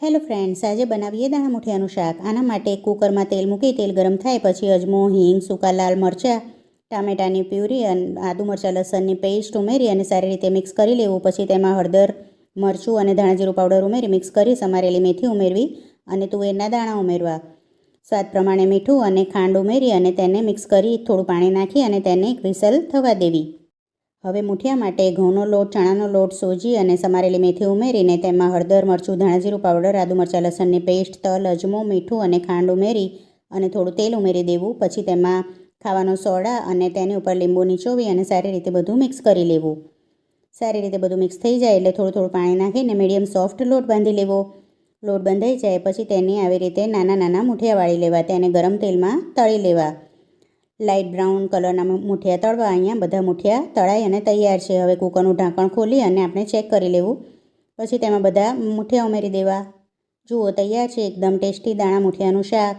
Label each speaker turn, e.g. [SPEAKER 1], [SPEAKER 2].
[SPEAKER 1] Hello friends, આજે બનાવીએ દાણા મુઠિયાનું શાક. આના માટે કુકરમાં તેલ મૂકી તેલ ગરમ થાય પછી અજમો, હિંગ, સૂકા લાલ મરચાં, ટામેટાની પ્યુરી અને આદુ મરચાં લસણની પેસ્ટ ઉમેરી અને સારી રીતે મિક્સ કરી લેવું. પછી તેમાં હળદર, મરચું અને ધાણા જીરું પાવડર ઉમેરી મિક્સ કરી સમારેલી મેથી ઉમેરવી અને તુવેરના દાણા ઉમેરવા. સ્વાદ પ્રમાણે મીઠું અને ખાંડ ઉમેરી અને તેને મિક્સ કરી થોડું પાણી નાખી અને તેને એક વિસલ થવા દેવી. હવે મુઠિયા માટે ઘઉંનો લોટ, ચણાનો લોટ, સોજી અને સમારેલી મેથી ઉમેરીને તેમાં હળદર, મરચું, ધાણા જીરું પાવડર, આદુ મરચાં લસણની પેસ્ટ, તલ, અજમો, મીઠું અને ખાંડ ઉમેરી અને થોડું તેલ ઉમેરી દેવું. પછી તેમાં ખાવાનો સોડા અને તેની ઉપર લીંબુ નીચોવી અને સારી રીતે બધું મિક્સ કરી લેવું. સારી રીતે બધું મિક્સ થઈ જાય એટલે થોડું થોડું પાણી નાખીને મીડિયમ સોફ્ટ લોટ બાંધી લેવો. લોટ બંધાઈ જાય પછી તેની આવી રીતે નાના નાના મુઠિયા વાળી લેવા. તેને ગરમ તેલમાં તળી લેવા. લાઇટ બ્રાઉન કલરના મુઠિયા તળવા. અહીંયા બધા મુઠિયા તળાઈ અને તૈયાર છે. હવે કુકરનું ઢાંકણ ખોલી અને આપણે ચેક કરી લેવું. પછી તેમાં બધા મુઠિયા ઉમેરી દેવા. જુઓ, તૈયાર છે એકદમ ટેસ્ટી દાણા મુઠિયાનું શાક.